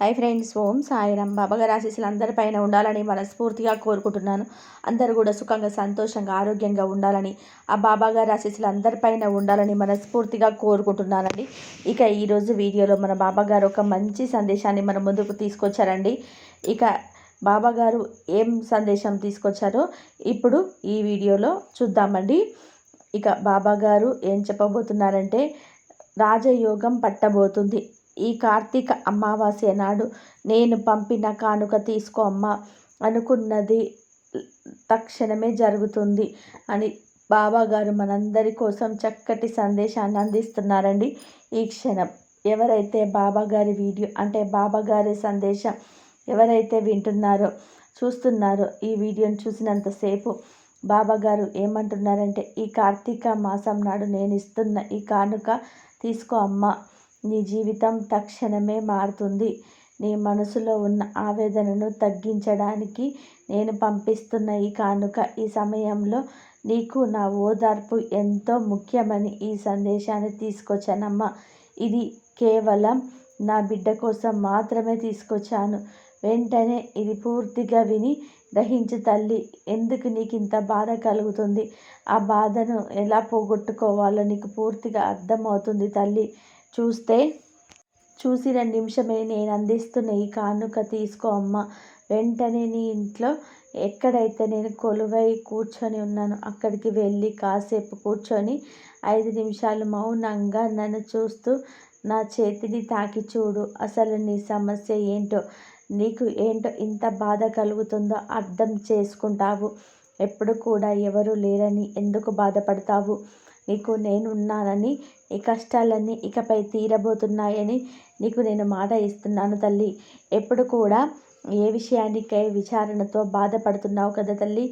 Hi friends, ఓం సాయిరామ్. బాబాగారి ఆశీస్సులు అందరిపైన ఉండాలని మనస్ఫూర్తిగా కోరుకుంటున్నాను. అందరూ కూడా సుఖంగా, సంతోషంగా, ఆరోగ్యంగా ఉండాలని, ఆ బాబాగారి ఆశీస్సులు అందరిపైన ఉండాలని మనస్ఫూర్తిగా కోరుకుంటున్నానండి. ఇక ఈరోజు వీడియోలో మన బాబాగారు ఒక మంచి సందేశాన్ని మన ముందుకు తీసుకొచ్చారండి. ఇక బాబాగారు ఏం సందేశం తీసుకొచ్చారో ఇప్పుడు ఈ వీడియోలో చూద్దామండి. ఇక బాబాగారు ఏం చెప్పబోతున్నారంటే, రాజయోగం పట్టబోతుంది. ఈ కార్తీక అమావాస్య నాడు నేను పంపిన కానుక తీసుకో అమ్మ, అనుకున్నది తక్షణమే జరుగుతుంది అని బాబాగారు మనందరి కోసం చక్కటి సందేశాన్ని అందిస్తున్నారండి. ఈ క్షణం ఎవరైతే బాబాగారి వీడియో అంటే బాబాగారి సందేశం ఎవరైతే వింటున్నారో, చూస్తున్నారో, ఈ వీడియోని చూసినంతసేపు బాబాగారు ఏమంటున్నారంటే, ఈ కార్తీక మాసం నాడు నేను ఇస్తున్న ఈ కానుక తీసుకో అమ్మ, నీ జీవితం తక్షణమే మారుతుంది. నీ మనసులో ఉన్న ఆవేదనను తగ్గించడానికి నేను పంపిస్తున్న ఈ కానుక, ఈ సమయంలో నీకు నా ఓదార్పు ఎంతో ముఖ్యమని ఈ సందేశాన్ని తీసుకొచ్చానమ్మా. ఇది కేవలం నా బిడ్డ కోసం మాత్రమే తీసుకొచ్చాను. వెంటనే ఇది పూర్తిగా విని గ్రహించు తల్లి. ఎందుకు నీకు ఇంత బాధ కలుగుతుంది? ఆ బాధను ఎలా పోగొట్టుకోవాలో నీకు పూర్తిగా అర్థమవుతుంది తల్లి. చూసిన నిమిషమే నేను అందిస్తున్న ఈ కానుక తీసుకో అమ్మ. వెంటనే నీ ఇంట్లో ఎక్కడైతే నేను కొలువై కూర్చొని ఉన్నానో అక్కడికి వెళ్ళి కాసేపు కూర్చొని 5 నిమిషాలు మౌనంగా నన్ను చూస్తూ నా చేతిని తాకి చూడు. అసలు నీ సమస్య ఏంటో, నీకు ఏంటో ఇంత బాధ కలుగుతుందో అర్థం చేసుకుంటావు. ఎప్పుడు కూడా ఎవరు లేరని ఎందుకు బాధపడతావు? నీకు నేనున్నానని, ఈ కష్టాలన్నీ ఇకపై తీరబోతున్నాయని నీకు నేను మాట ఇస్తున్నాను తల్లి. ఎప్పుడు కూడా ఏ విషయానికై విచారణతో బాధపడుతున్నావు కదా తల్లి?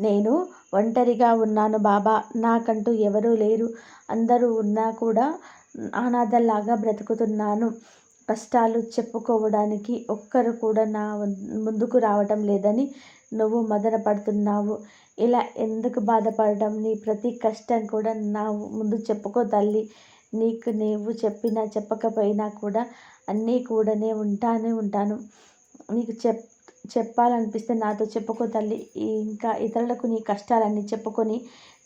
నేను ఒంటరిగా ఉన్నాను బాబా, నాకంటూ ఎవరూ లేరు. అందరూ ఉన్నా కూడా అనాథలాగా బ్రతుకుతున్నాను. కష్టాలు చెప్పుకోవడానికి ఒక్కరు కూడా నా ముందుకు రావటం లేదని నువ్వు మదన పడుతున్నావు. ఇలా ఎందుకు బాధపడటం? నీ ప్రతి కష్టం కూడా నా ముందు చెప్పుకో తల్లి. నీకు నీవు చెప్పినా చెప్పకపోయినా కూడా అన్నీ కూడా ఉంటాను. నీకు చెప్పాలనిపిస్తే నాతో చెప్పుకో తల్లి. ఇంకా ఇతరులకు నీ కష్టాలన్నీ చెప్పుకొని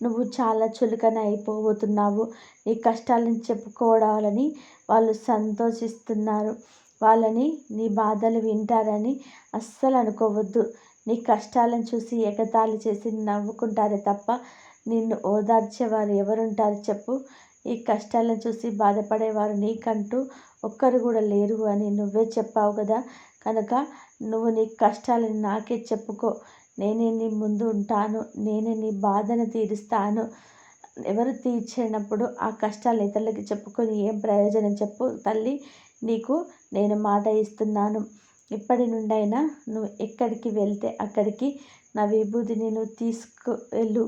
నువ్వు చాలా చులకన అయిపోతున్నావు. నీ కష్టాలను చెప్పుకోవాలని వాళ్ళు సంతోషిస్తున్నారు. వాళ్ళని నీ బాధలు వింటారని అస్సలు అనుకోవద్దు. నీ కష్టాలను చూసి ఎగతాళి చేసి నవ్వుకుంటారే తప్ప నిన్ను ఓదార్చేవారు ఎవరుంటారు చెప్పు? ఈ కష్టాలను చూసి బాధపడేవారు నీకంటూ ఒక్కరు కూడా లేరు అని నువ్వే చెప్పావు కదా. కనుక నువ్వు నీ కష్టాలను నాకే చెప్పుకో. నేనే నీ ముందు ఉంటాను. నేనే నీ బాధను తీరుస్తాను. ఎవరు తీర్చినప్పుడు ఆ కష్టాలు ఇతరులకి చెప్పుకొని ఏం ప్రయోజనం చెప్పు తల్లి? నీకు నేను మాట ఇస్తున్నాను. ఇప్పటి నుండైనా నువ్వు ఎక్కడికి వెళ్తే అక్కడికి నా విభూతిని నువ్వు తీసుకువెళ్ళు.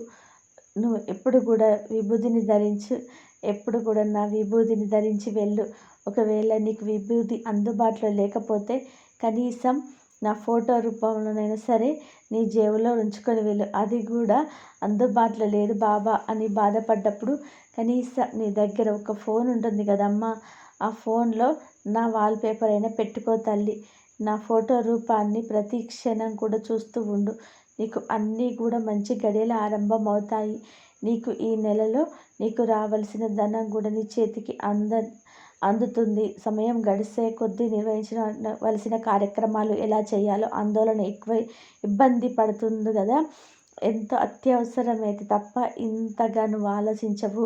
నువ్వు ఎప్పుడు కూడా విభూతిని ధరించు. ఎప్పుడు కూడా నా విభూతిని ధరించి వెళ్ళు. ఒకవేళ నీకు విభూతి అందుబాటులో లేకపోతే కనీసం నా ఫోటో రూపంలోనైనా సరే నీ జేబులో ఉంచుకొని వెళ్ళు. అది కూడా అందుబాటులో లేదు బాబా అని బాధపడ్డప్పుడు కనీసం నీ దగ్గర ఒక ఫోన్ ఉంటుంది కదమ్మా, ఆ ఫోన్లో నా వాల్పేపర్ అయినా పెట్టుకో తల్లి. నా ఫోటో రూపాన్ని ప్రతి క్షణం కూడా చూస్తూ ఉండు. నీకు అన్నీ కూడా మంచి గడియలు ఆరంభం అవుతాయి. నీకు ఈ నెలలో నీకు రావాల్సిన ధనం కూడా నీ చేతికి అందుతుంది. సమయం గడిసే కొద్దీ నిర్వహించవలసిన కార్యక్రమాలు ఎలా చేయాలో ఆందోళన ఎక్కువ ఇబ్బంది పడుతుంది కదా. ఎంతో అత్యవసరమైతే తప్ప ఇంతగా నువ్వు ఆలోచించవు.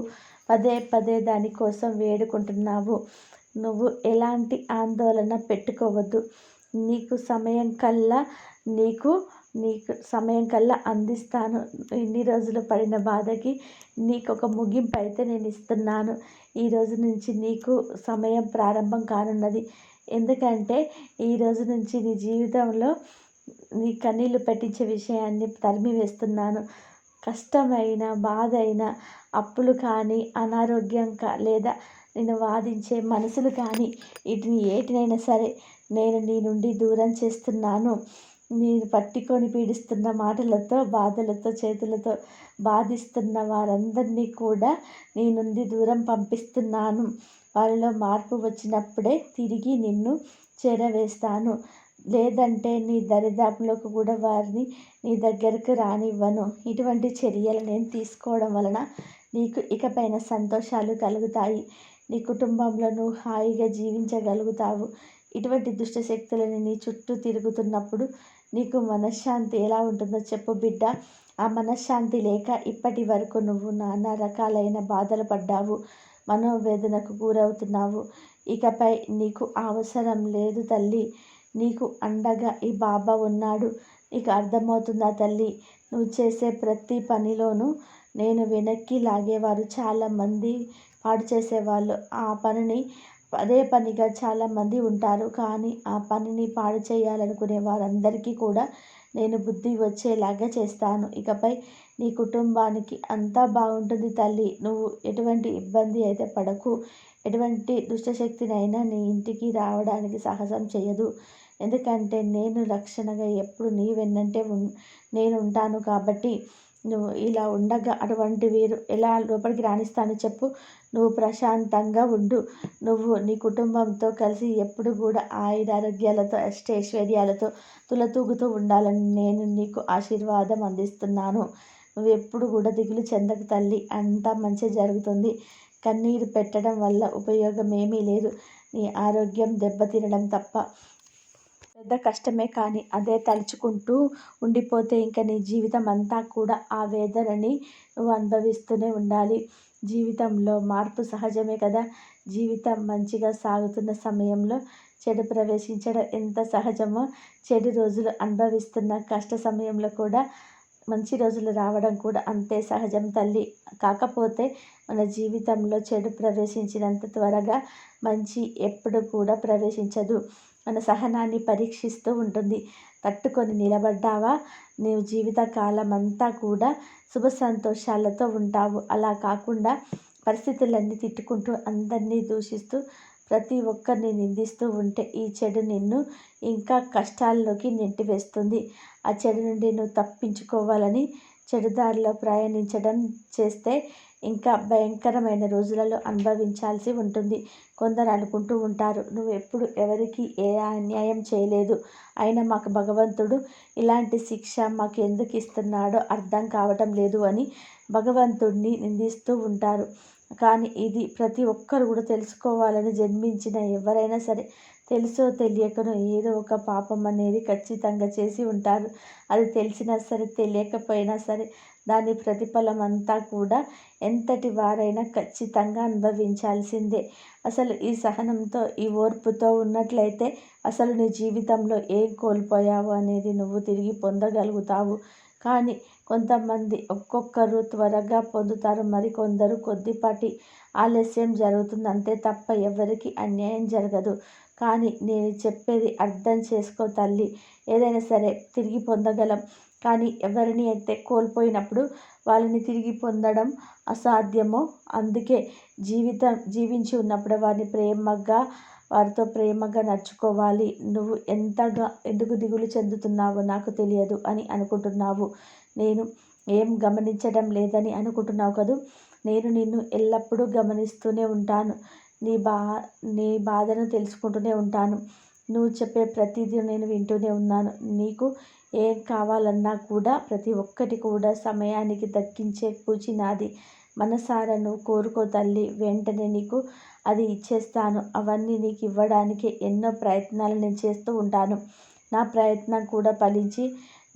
పదే దానికోసం వేడుకుంటున్నావు. నువ్వు ఎలాంటి ఆందోళన పెట్టుకోవద్దు. నీకు సమయం కల్లా అందిస్తాను. ఇన్ని రోజులు పడిన బాధకి నీకు ఒక ముగింపు అయితే నేను ఇస్తున్నాను. ఈ రోజు నుంచి నీకు సమయం ప్రారంభం కానున్నది. ఎందుకంటే ఈ రోజు నుంచి నీ జీవితంలో నీ కన్నీళ్లు పెట్టించే విషయాన్ని తరిమి వేస్తున్నాను. కష్టమైన, బాధ అయినా, అప్పులు కానీ, అనారోగ్యం లేదా నేను వాదించే మనసులు కానీ ఏటినైనా సరే నేను నీ నుండి దూరం చేస్తున్నాను. నేను పట్టుకొని పీడిస్తున్న మాటలతో, బాధలతో, చేతులతో బాధిస్తున్న వారందరినీ కూడా నీ నుండి దూరం పంపిస్తున్నాను. వాళ్ళలో మార్పు వచ్చినప్పుడే తిరిగి నిన్ను చేరవేస్తాను. లేదంటే నీ దరిదాపులకు కూడా వారిని నీ దగ్గరకు రానివ్వను. ఇటువంటి చర్యలు నేను తీసుకోవడం వలన నీకు ఇకపైన సంతోషాలు కలుగుతాయి. నీ కుటుంబంలో నువ్వు హాయిగా జీవించగలుగుతావు. ఇటువంటి దుష్ట శక్తులని నీ చుట్టూ తిరుగుతున్నప్పుడు నీకు మనశ్శాంతి ఎలా ఉంటుందో చెప్పు బిడ్డ. ఆ మనశ్శాంతి లేక ఇప్పటి వరకు నువ్వు నానా రకాలైన బాధలు పడ్డావు, మనోవేదనకు గురవుతున్నావు. ఇకపై నీకు అవసరం లేదు తల్లి. నీకు అండగా ఈ బాబా ఉన్నాడు. నీకు అర్థమవుతుందా తల్లి? నువ్వు చేసే ప్రతి పనిలోనూ నేను వెనక్కి లాగేవారు చాలామంది, పాడు చేసేవాళ్ళు. ఆ పనిని అదే పనిగా చాలామంది ఉంటారు. కానీ ఆ పనిని పాడు చేయాలనుకునే వారందరికీ కూడా నేను బుద్ధి వచ్చేలాగా చేస్తాను. ఇకపై నీ కుటుంబానికి అంతా బాగుంటుంది తల్లి. నువ్వు ఎటువంటి ఇబ్బంది అయితే పడకు. ఎటువంటి దుష్టశక్తినైనా నీ ఇంటికి రావడానికి సాహసం చేయదు. ఎందుకంటే నేను రక్షణగా ఎప్పుడు నీ వెన్నంటే నేను ఉంటాను కాబట్టి. నువ్వు ఇలా ఉండగా అటువంటి వీరు ఎలా లోపలికి రాణిస్తాను చెప్పు? నువ్వు ప్రశాంతంగా ఉండు. నువ్వు నీ కుటుంబంతో కలిసి ఎప్పుడు కూడా ఆయురారోగ్యాలతో అష్టైశ్వర్యాలతో తులతూగుతూ ఉండాలని నేను నీకు ఆశీర్వాదం అందిస్తున్నాను. నువ్వు ఎప్పుడు కూడా దిగులు చెందకు తల్లి. అంతా మంచి జరుగుతుంది. కన్నీరు పెట్టడం వల్ల ఉపయోగం ఏమీ లేదు. నీ ఆరోగ్యం దెబ్బతినడం తప్ప పెద్ద కష్టమే. కానీ అదే తలుచుకుంటూ ఉండిపోతే ఇంక నీ జీవితం అంతా కూడా ఆ వేదనని నువ్వు అనుభవిస్తూనే ఉండాలి. జీవితంలో మార్పు సహజమే కదా. జీవితం మంచిగా సాగుతున్న సమయంలో చెడు ప్రవేశించడం ఎంత సహజమో, చెడు రోజులు అనుభవిస్తున్న కష్ట సమయంలో కూడా మంచి రోజులు రావడం కూడా అంతే సహజం తల్లి. కాకపోతే మన జీవితంలో చెడు ప్రవేశించినంత త్వరగా మంచి ఎప్పుడు కూడా ప్రవేశించదు. మన సహనాన్ని పరీక్షిస్తూ ఉంటుంది. తట్టుకొని నిలబడ్డావా, నీవు జీవితకాలం అంతా కూడా శుభ సంతోషాలతో ఉంటావు. అలా కాకుండా పరిస్థితులన్నీ తిట్టుకుంటూ, అందరినీ దూషిస్తూ, ప్రతి ఒక్కరిని నిందిస్తూ ఉంటే ఈ చెడు నిన్ను ఇంకా కష్టాల్లోకి నెట్టివేస్తుంది. ఆ చెడు నుండి నువ్వు తప్పించుకోవాలని చెడు దారిలో ప్రయాణించడం చేస్తే ఇంకా భయంకరమైన రోజులలో అనుభవించాల్సి ఉంటుంది. కొందరు అనుకుంటూ ఉంటారు, నువ్వు ఎప్పుడు ఎవరికి ఏ అన్యాయం చేయలేదు, అయినా మాకు భగవంతుడు ఇలాంటి శిక్ష మాకు ఎందుకు ఇస్తున్నాడో అర్థం కావటం లేదు అని భగవంతుడిని నిందిస్తూ ఉంటారు. కానీ ఇది ప్రతి ఒక్కరు కూడా తెలుసుకోవాలని జన్మించిన ఎవరైనా సరే తెలుసో తెలియకనో ఏదో ఒక పాపం అనేది ఖచ్చితంగా చేసి ఉంటారు. అది తెలిసినా సరే తెలియకపోయినా సరే దాని ప్రతిఫలం అంతా కూడా ఎంతటి వారైనా ఖచ్చితంగా అనుభవించాల్సిందే. అసలు ఈ సహనంతో ఈ ఓర్పుతో ఉన్నట్లయితే అసలు నీ జీవితంలో ఏం కోల్పోయావు అనేది నువ్వు తిరిగి పొందగలుగుతావు. కానీ కొంతమంది ఒక్కొక్కరు త్వరగా పొందుతారు, మరికొందరు కొద్దిపాటి ఆలస్యం జరుగుతుంది అంతే తప్ప ఎవరికి అన్యాయం జరగదు. కానీ నేను చెప్పేది అర్థం చేసుకో తల్లి. ఏదైనా సరే తిరిగి పొందగలం. కానీ ఎవరిని అయితే కోల్పోయినప్పుడు వాళ్ళని తిరిగి పొందడం అసాధ్యమో, అందుకే జీవించి ఉన్నప్పుడు వారిని వారితో ప్రేమగా నడుచుకోవాలి. నువ్వు ఎందుకు దిగులు చెందుతున్నావో నాకు తెలియదు అని అనుకుంటున్నావు. నేను ఏం గమనించడం లేదని అనుకుంటున్నావు కదూ. నేను నిన్ను ఎల్లప్పుడూ గమనిస్తూనే ఉంటాను. నీ బాధను తెలుసుకుంటూనే ఉంటాను. నువ్వు చెప్పే ప్రతిదీ నేను వింటూనే ఉన్నాను. నీకు ఏం కావాలన్నా కూడా ప్రతి ఒక్కటి కూడా సమయానికి దక్కించే పూచి నాది. మనసారా నువ్వు కోరుకో తల్లి, వెంటనే నీకు అది ఇచ్చేస్తాను. అవన్నీ నీకు ఇవ్వడానికి ఎన్నో ప్రయత్నాలు నేను చేస్తూ ఉంటాను. నా ప్రయత్నం కూడా ఫలించి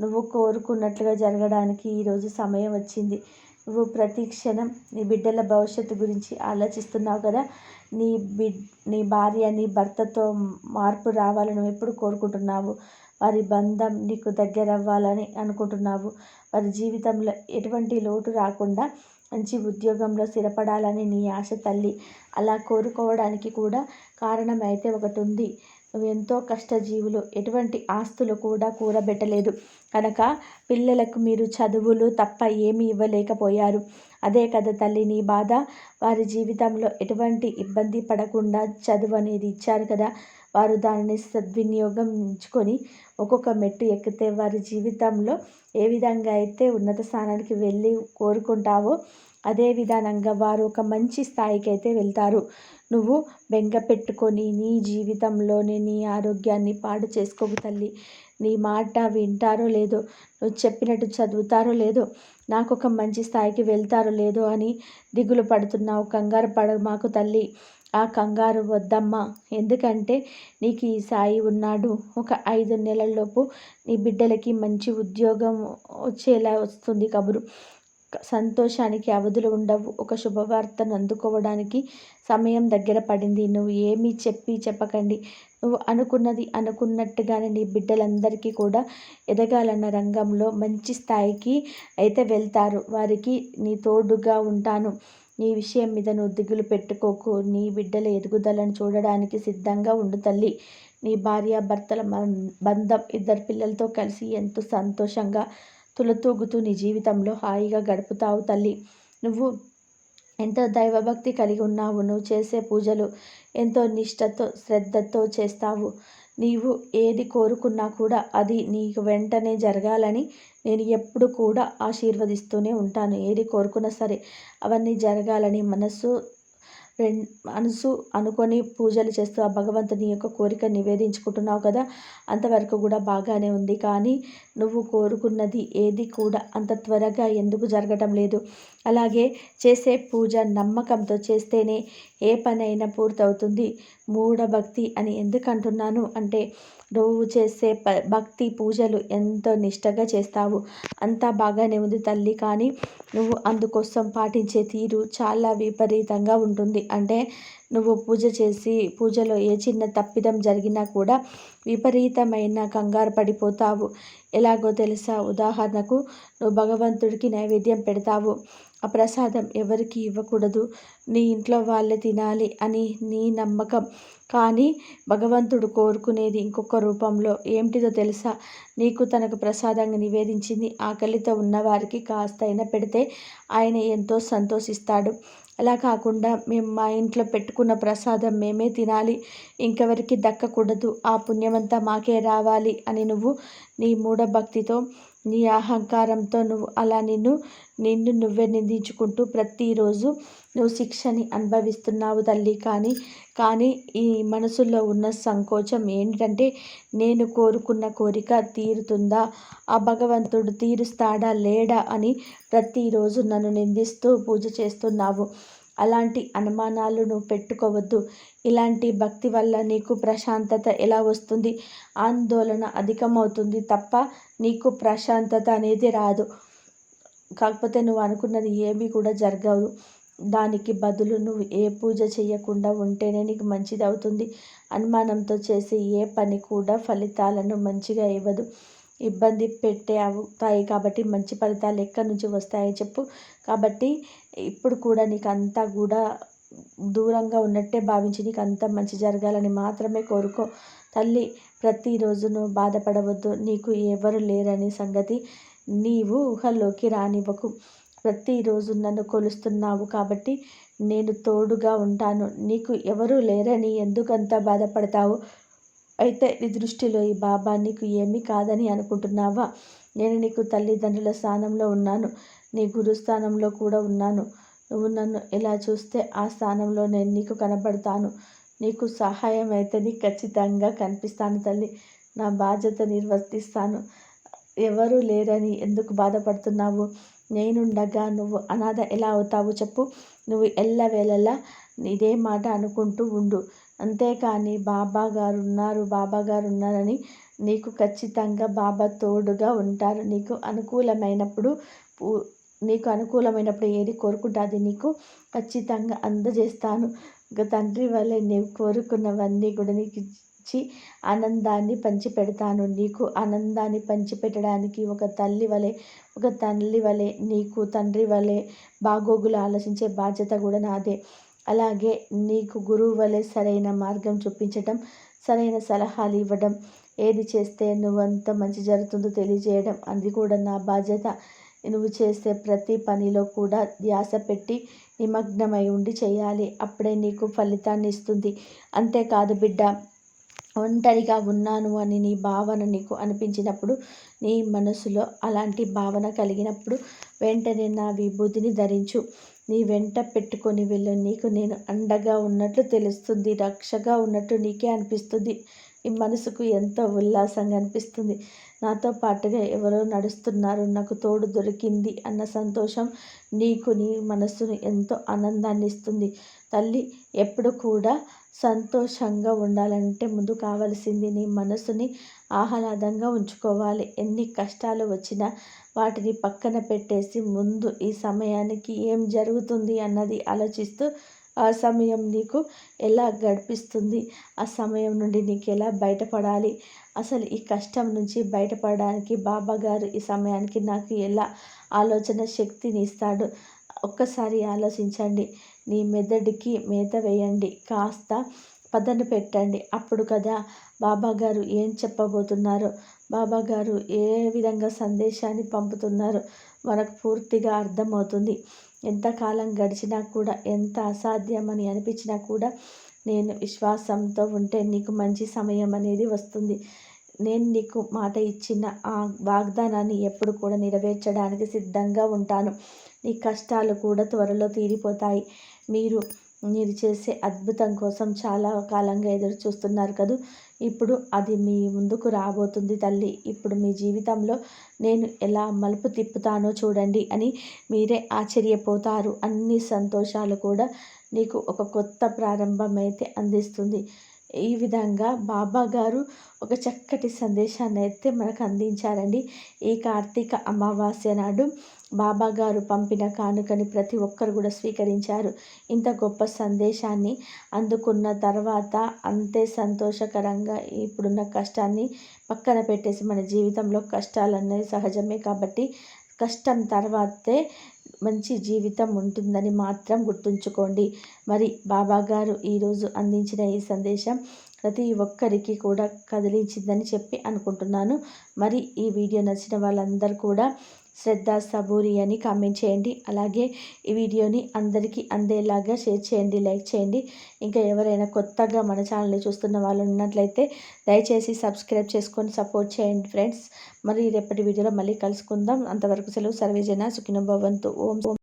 నువ్వు కోరుకున్నట్లుగా జరగడానికి ఈరోజు సమయం వచ్చింది. నువ్వు ప్రతి క్షణం నీ బిడ్డల భవిష్యత్తు గురించి ఆలోచిస్తున్నావు కదా. నీ భార్య నీ భర్తతో మార్పు రావాలని నువ్వు ఎప్పుడు కోరుకుంటున్నావు. వారి బంధం నీకు దగ్గర అవ్వాలని అనుకుంటున్నావు. వారి జీవితంలో ఎటువంటి లోటు రాకుండా మంచి ఉద్యోగంలో స్థిరపడాలని నీ ఆశ తల్లి. అలా కోరుకోవడానికి కూడా కారణం అయితే ఒకటి ఉంది. నువ్వు ఎంతో కష్టజీవులు, ఎటువంటి ఆస్తులు కూడా కూడబెట్టలేదు కనుక పిల్లలకు మీరు చదువులు తప్ప ఏమీ ఇవ్వలేకపోయారు. అదే కదా తల్లి నీ బాధ. వారి జీవితంలో ఎటువంటి ఇబ్బంది పడకుండా చదువు అనేది ఇచ్చారు కదా. వారు దానిని సద్వినియోగం ఉంచుకొని ఒక్కొక్క మెట్టు ఎక్కితే వారి జీవితంలో ఏ విధంగా అయితే ఉన్నత స్థానానికి వెళ్ళి కోరుకుంటావో అదే విధానంగా వారు ఒక మంచి స్థాయికి అయితే వెళ్తారు. నువ్వు బెంగ పెట్టుకొని నీ జీవితంలోనే నీ ఆరోగ్యాన్ని పాడు చేసుకోకు తల్లి. నీ మాట వింటారో లేదో, నువ్వు చెప్పినట్టు చదువుతారో లేదో, నాకొక మంచి స్థాయికి వెళ్తారో లేదో అని దిగులు పడుతున్నావు. కంగారు పడమాకు తల్లి. ఆ కంగారు వద్దమ్మా. ఎందుకంటే నీకు ఈ సాయి ఉన్నాడు. ఒక 5 నెలల్లోపు నీ బిడ్డలకి మంచి ఉద్యోగం వచ్చేలా వస్తుంది కబురు. సంతోషానికి అవధులు ఉండవు. ఒక శుభవార్తను అందుకోవడానికి సమయం దగ్గర పడింది. నువ్వు ఏమీ చెప్పకండి. నువ్వు అనుకున్నది అనుకున్నట్టుగానే నీ బిడ్డలందరికీ కూడా ఎదగాలన్న రంగంలో మంచి స్థాయికి అయితే వెళ్తారు. వారికి నీ తోడుగా ఉంటాను. నీ విషయం మీద నువ్వు దిగులు పెట్టుకోకు. నీ బిడ్డల ఎదుగుదలను చూడడానికి సిద్ధంగా ఉండు తల్లి. నీ భార్యాభర్తల బంధం 2 పిల్లలతో కలిసి ఎంతో సంతోషంగా తులతూగుతూ నీ జీవితంలో హాయిగా గడుపుతావు తల్లి. నువ్వు ఎంతో దైవభక్తి కలిగి ఉన్నావు. నువ్వు చేసే పూజలు ఎంతో నిష్టతో శ్రద్ధతో చేస్తావు. నీవు ఏది కోరుకున్నా కూడా అది నీకు వెంటనే జరగాలని నేను ఎప్పుడు కూడా ఆశీర్వదిస్తూనే ఉంటాను. ఏది కోరుకున్నా సరే అవన్నీ జరగాలని మనసు అనుకొని పూజలు చేస్తూ ఆ భగవంతుని యొక్క కోరిక నివేదించుకుంటున్నావు కదా, అంతవరకు కూడా బాగానే ఉంది. కానీ నువ్వు కోరుకున్నది ఏది కూడా అంత త్వరగా ఎందుకు జరగటం లేదు? అలాగే చేసే పూజ నమ్మకంతో చేస్తేనే ఏ పనైనా పూర్తవుతుంది. మూఢభక్తి అని ఎందుకు అంటున్నాను అంటే, నువ్వు చేసే భక్తి పూజలు ఎంతో నిష్టగా చేస్తావు. అంతా బాగానే ఉంది తల్లి. కానీ నువ్వు అందుకోసం పాటించే తీరు చాలా విపరీతంగా ఉంటుంది. అంటే నువ్వు పూజ చేసి పూజలో ఏ చిన్న తప్పిదం జరిగినా కూడా విపరీతమైన కంగారు పడిపోతావు. ఎలాగో తెలుసా? ఉదాహరణకు నువ్వు భగవంతుడికి నైవేద్యం పెడతావు. ఆ ప్రసాదం ఎవరికి ఇవ్వకూడదు, నీ ఇంట్లో వాళ్ళే తినాలి అని నీ నమ్మకం. కానీ భగవంతుడు కోరుకునేది ఇంకొక రూపంలో. ఏమిటిదో తెలుసా? నీకు తనకు ప్రసాదంగా నివేదించింది ఆకలితో ఉన్నవారికి కాస్తైనా పెడితే ఆయన ఎంతో సంతోషిస్తాడు. అలా కాకుండా మేము మా ఇంట్లో పెట్టుకున్న ప్రసాదం మేమే తినాలి, ఇంకెవరికి దక్కకూడదు, ఆ పుణ్యమంతా మాకే రావాలి అని నువ్వు నీ మూఢభక్తితో నీ అహంకారంతో నువ్వు అలా నిన్ను నువ్వే నిందించుకుంటూ ప్రతిరోజు నువ్వు శిక్షని అనుభవిస్తున్నావు తల్లి. కానీ ఈ మనసులో ఉన్న సంకోచం ఏంటంటే, నేను కోరుకున్న కోరిక తీరుతుందా, ఆ భగవంతుడు తీరుస్తాడా లేడా అని ప్రతిరోజు నన్ను నిందిస్తూ పూజ చేస్తున్నావు. అలాంటి అనుమానాలు నువ్వు పెట్టుకోవద్దు. ఇలాంటి భక్తి వల్ల నీకు ప్రశాంతత ఎలా వస్తుంది? ఆందోళన అధికమవుతుంది తప్ప నీకు ప్రశాంతత అనేది రాదు. కాకపోతే నువ్వు అనుకున్నది ఏమీ కూడా జరగదు. దానికి బదులు నువ్వు ఏ పూజ చేయకుండా ఉంటేనే నీకు మంచిది అవుతుంది. అనుమానంతో చేసే ఏ పని కూడా ఫలితాలను మంచిగా ఇవ్వదు, ఇబ్బంది పెట్టే అవుతాయి. కాబట్టి మంచి ఫలితాలు ఎక్కడి నుంచి వస్తాయో చెప్పు. కాబట్టి ఇప్పుడు కూడా నీకు అంతా కూడా దూరంగా ఉన్నట్టే భావించి నీకు అంతా మంచి జరగాలని మాత్రమే కోరుకో తల్లి. ప్రతిరోజు నువ్వు బాధపడవద్దు. నీకు ఎవరు లేరని సంగతి నీవు ఊహల్లోకి రానివ్వకు. ప్రతిరోజు నన్ను కొలుస్తున్నావు కాబట్టి నేను తోడుగా ఉంటాను. నీకు ఎవరు లేరని ఎందుకంత బాధపడతావు? అయితే నీ దృష్టిలో ఈ బాబా నీకు ఏమీ కాదని అనుకుంటున్నావా? నేను నీకు తల్లిదండ్రుల స్థానంలో ఉన్నాను, నీ గురుస్థానంలో కూడా ఉన్నాను. నువ్వు నన్ను ఎలా చూస్తే ఆ స్థానంలో నేను నీకు కనబడతాను. నీకు సహాయం అయితే నీకు ఖచ్చితంగా కనిపిస్తాను తల్లి. నా బాధ్యత నిర్వర్తిస్తాను. ఎవరు లేరని ఎందుకు బాధపడుతున్నావు? నేనుండగా నువ్వు అనాథ ఎలా అవుతావు చెప్పు? నువ్వు ఎల్లవేళలా ఇదే మాట అనుకుంటూ ఉండు. అంతేకాని బాబా గారు ఉన్నారని నీకు ఖచ్చితంగా బాబా తోడుగా ఉంటారు. నీకు అనుకూలమైనప్పుడు ఏది కోరుకుంటే అది నీకు ఖచ్చితంగా అందజేస్తాను. ఒక తండ్రి వలె నీవు కోరుకున్నవన్నీ కూడా నీకు ఇచ్చి ఆనందాన్ని పంచిపెడతాను. నీకు ఆనందాన్ని పంచిపెట్టడానికి ఒక తల్లి వలె నీకు తండ్రి వలె బాగోగులు ఆలోచించే బాధ్యత కూడా నాదే. అలాగే నీకు గురువు వలె సరైన మార్గం చూపించటం, సరైన సలహాలు ఇవ్వడం, ఏది చేస్తే నువ్వంత మంచి జరుగుతుందో తెలియజేయడం అది కూడా నా బాధ్యత. నువ్వు చేసే ప్రతి పనిలో కూడా ధ్యాస పెట్టి నిమగ్నమై ఉండి చేయాలి. అప్పుడే నీకు ఫలితాన్ని ఇస్తుంది. అంతేకాదు బిడ్డ, ఒంటరిగా ఉన్నాను అని నీ భావన నీకు అనిపించినప్పుడు, నీ మనసులో అలాంటి భావన కలిగినప్పుడు వెంటనే నా విభూతిని ధరించు. నీ వెంట పెట్టుకొని వెళ్ళు. నీకు నేను అండగా ఉన్నట్లు తెలుస్తుంది, రక్షగా ఉన్నట్టు నీకే అనిపిస్తుంది. ఈ మనసుకు ఎంతో ఉల్లాసంగా అనిపిస్తుంది. నాతో పాటుగా ఎవరో నడుస్తున్నారు, నాకు తోడు దొరికింది అన్న సంతోషం నీకు నీ మనస్సును ఎంతో ఆనందాన్ని ఇస్తుంది. తల్లి ఎప్పుడు కూడా సంతోషంగా ఉండాలంటే ముందు కావలసింది నీ మనసుని ఆహ్లాదంగా ఉంచుకోవాలి. ఎన్ని కష్టాలు వచ్చినా వాటిని పక్కన పెట్టేసి ముందు ఈ సమయానికి ఏం జరుగుతుంది అన్నది ఆలోచిస్తూ ఆ సమయం నీకు ఎలా గడిపిస్తుంది, ఆ సమయం నుండి నీకు ఎలా బయటపడాలి, అసలు ఈ కష్టం నుంచి బయటపడడానికి బాబాగారు ఈ సమయానికి నాకు ఎలా ఆలోచన శక్తిని ఇస్తాడు. ఒక్కసారి ఆలోచించండి. నీ మెదడుకి మేత వేయండి, కాస్త పదను పెట్టండి. అప్పుడు కదా బాబాగారు ఏం చెప్పబోతున్నారో, బాబాగారు ఏ విధంగా సందేశాన్ని పంపుతున్నారో మనకు పూర్తిగా అర్థమవుతుంది. ఎంతకాలం గడిచినా కూడా, ఎంత అసాధ్యమని అనిపించినా కూడా నేను విశ్వాసంతో ఉంటే నీకు మంచి సమయం అనేది వస్తుంది. నేను నీకు మాట ఇచ్చిన ఆ వాగ్దానాన్ని ఎప్పుడు కూడా నెరవేర్చడానికి సిద్ధంగా ఉంటాను. నీ కష్టాలు కూడా త్వరలో తీరిపోతాయి. మీరు చేసే అద్భుతం కోసం చాలా కాలంగా ఎదురు చూస్తున్నారు కదూ! ఇప్పుడు అది మీ ముందుకు రాబోతుంది తల్లి. ఇప్పుడు మీ జీవితంలో నేను ఎలా మలుపు తిప్పుతానో చూడండి అని మీరే ఆశ్చర్యపోతారు. అన్ని సంతోషాలు కూడా నీకు ఒక కొత్త ప్రారంభం అయితే అందిస్తుంది. ఈ విధంగా బాబాగారు ఒక చక్కటి సందేశాన్ని అయితే మనకు అందించారండి. ఈ కార్తీక అమావాస్య నాడు బాబాగారు పంపిన కానుకని ప్రతి ఒక్కరు కూడా స్వీకరించారు. ఇంత గొప్ప సందేశాన్ని అందుకున్న తర్వాత అంతే సంతోషకరంగా ఇప్పుడున్న కష్టాన్ని పక్కన పెట్టేసి, మన జీవితంలో కష్టాలనేవి సహజమే కాబట్టి కష్టం తర్వాతే మంచి జీవితం ఉంటుందని మాత్రం గుర్తుంచుకోండి. మరి బాబాగారు ఈరోజు అందించిన ఈ సందేశం ప్రతి ఒక్కరికి కూడా కదిలించిందని చెప్పి అనుకుంటున్నాను. మరి ఈ వీడియో నచ్చిన వాళ్ళందరూ కూడా శ్రద్ధ సబూరి అని కామెంట్ చేయండి. అలాగే ఈ వీడియోని అందరికీ అందేలాగా షేర్ చేయండి, లైక్ చేయండి. ఇంకా ఎవరైనా కొత్తగా మన ఛానల్ని చూస్తున్న వాళ్ళు ఉన్నట్లయితే దయచేసి సబ్స్క్రైబ్ చేసుకొని సపోర్ట్ చేయండి ఫ్రెండ్స్. మరి రేపటి వీడియోలో మళ్ళీ కలుసుకుందాం. అంతవరకు సెలవు. సర్వేజన సుఖినో భవంతు. ఓం